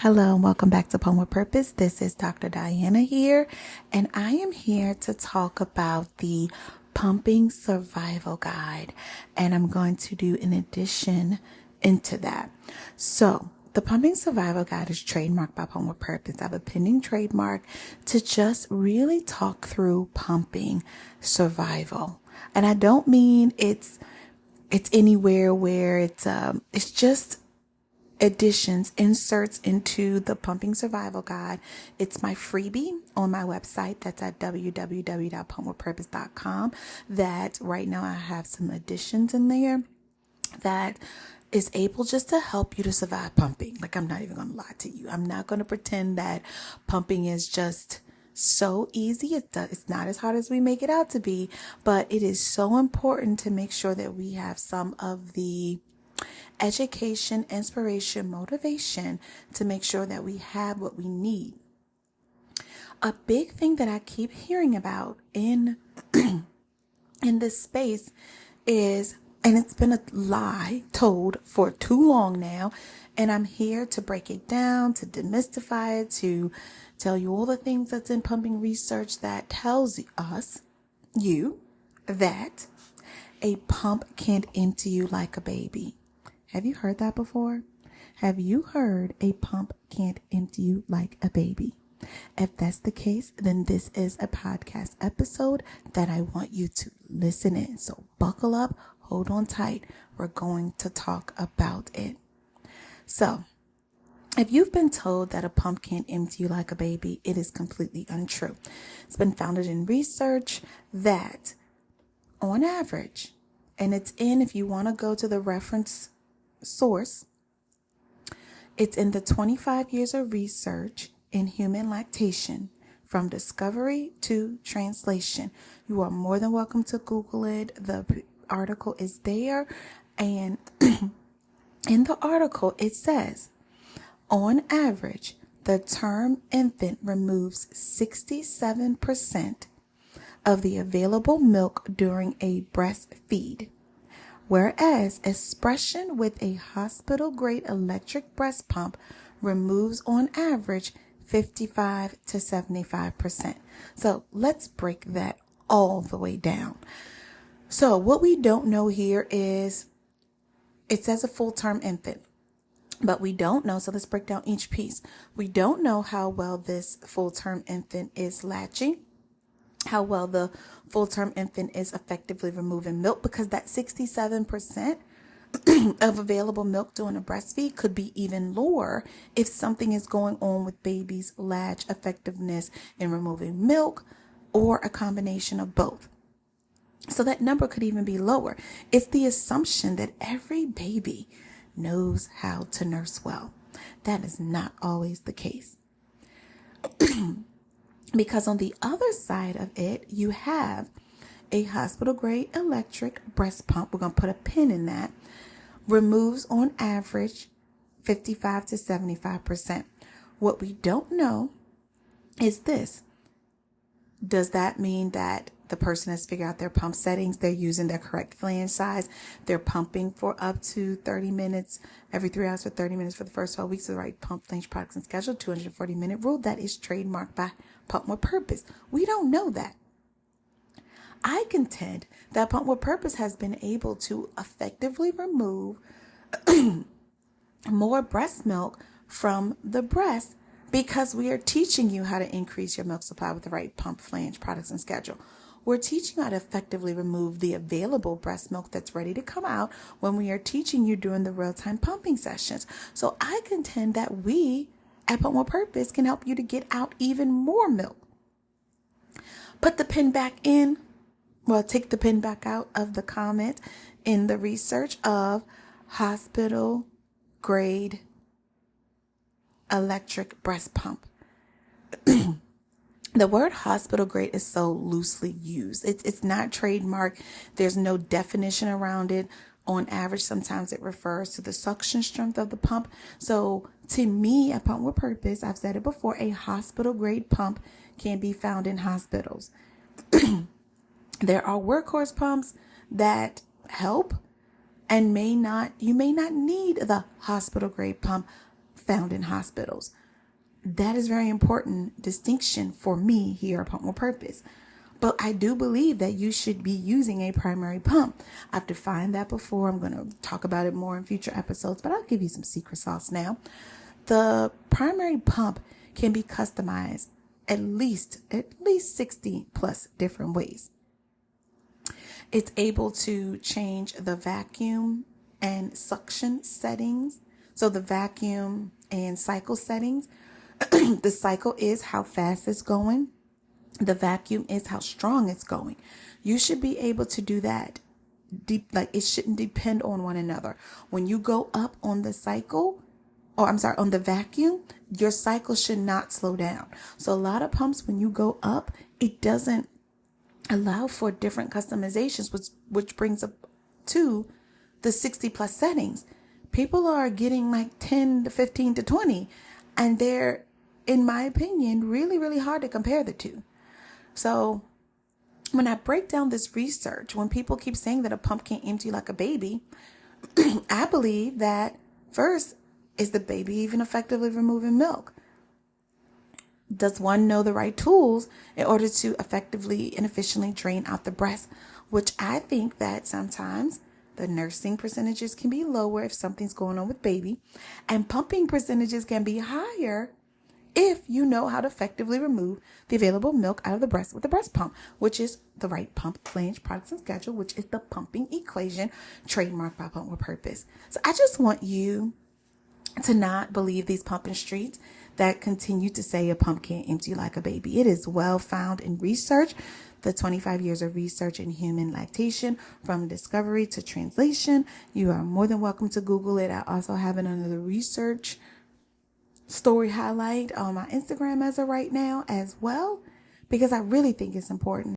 Hello and welcome back to Poem with Purpose. This is Dr. Diana here, and I am here to talk about the Pumping Survival Guide, and I'm going to do an addition into that. So, the Pumping Survival Guide is trademarked by Poem with Purpose. I have a pending trademark to just really talk through pumping survival. And I don't mean it's anywhere where it's just additions, inserts into the Pumping Survival Guide. It's my freebie on my website. That's at www.pumpwithpurpose.com. That right now I have some additions in there that is able just to help you to survive pumping. Like, I'm not even going to lie to you. I'm not going to pretend that pumping is just so easy. It's not as hard as we make it out to be, but it is so important to make sure that we have some of the education, inspiration, motivation to make sure that we have what we need. A big thing that I keep hearing about in this space is, and it's been a lie told for too long now, and I'm here to break it down, to demystify it, to tell you all the things that's in pumping research that tells you that a pump can't empty you like a baby. Have you heard that before? Have you heard a pump can't empty you like a baby? If that's the case, then this is a podcast episode that I want you to listen in. So buckle up, hold on tight. We're going to talk about it. So, if you've been told that a pump can't empty you like a baby, it is completely untrue. It's been founded in research that on average, and if you want to go to the reference source, it's in the 25 years of research in human lactation from discovery to translation. You are more than welcome to Google it. The article is there, and in the article it says, on average, the term infant removes 67% of the available milk during a breastfeed, whereas expression with a hospital-grade electric breast pump removes on average 55 to 75%. So let's break that all the way down. So what we don't know here is, it says a full-term infant, but we don't know. So let's break down each piece. We don't know how well this full-term infant is latching, how well the full-term infant is effectively removing milk, because that 67% of available milk during a breastfeed could be even lower if something is going on with baby's latch effectiveness in removing milk, or a combination of both. So that number could even be lower. It's the assumption that every baby knows how to nurse well. That is not always the case. Because on the other side of it, you have a hospital-grade electric breast pump. We're going to put a pin in that. Removes on average 55 to 75%. What we don't know is this. Does that mean that the person has figured out their pump settings? They're using their correct flange size. They're pumping for up to 30 minutes, every 3 hours for 30 minutes for the first 12 weeks of the right pump, flange, products, and schedule, 240-minute rule. That is trademarked by Pump with Purpose. We don't know that. I contend that Pump with Purpose has been able to effectively remove more breast milk from the breast, because we are teaching you how to increase your milk supply with the right pump, flange, products, and schedule. We're teaching you how to effectively remove the available breast milk that's ready to come out when we are teaching you during the real-time pumping sessions. So I contend that we at Pump with Purpose can help you to get out even more milk. Put the pin back in. Well, take the pin back out of the comment in the research of hospital grade electric breast pump. The word hospital grade is so loosely used. It's not trademarked. There's no definition around it. On average, sometimes it refers to the suction strength of the pump. So to me, a Pump with Purpose, I've said it before, a hospital grade pump can be found in hospitals. There are workhorse pumps that help and you may not need the hospital grade pump found in hospitals. That is very important distinction for me here at Pump With Purpose. But I do believe that you should be using a primary pump. I've defined that before. I'm going to talk about it more in future episodes, but I'll give you some secret sauce now. The primary pump can be customized at least 60 plus different ways. It's able to change the vacuum and suction settings. So the vacuum and cycle settings. The cycle is how fast it's going. The vacuum is how strong it's going. You should be able to do that. Like it shouldn't depend on one another. When you go up on the cycle, on the vacuum, your cycle should not slow down. So a lot of pumps, when you go up, it doesn't allow for different customizations, which brings up to the 60 plus settings. People are getting like 10 to 15 to 20, and they're, in my opinion, really, really hard to compare the two. So when I break down this research, when people keep saying that a pump can't empty like a baby, I believe that first, is the baby even effectively removing milk? Does one know the right tools in order to effectively and efficiently drain out the breast? Which I think that sometimes the nursing percentages can be lower if something's going on with baby, and pumping percentages can be higher if you know how to effectively remove the available milk out of the breast with the breast pump, which is the right pump, flange, products, and schedule, which is the pumping equation trademarked by Pump With Purpose. So I just want you to not believe these pumping streets that continue to say a pump can't empty like a baby. It is well found in research. The 25 years of research in human lactation, from discovery to translation. You are more than welcome to Google it. I also have it under the research story highlight on my Instagram as of right now as well, because I really think it's important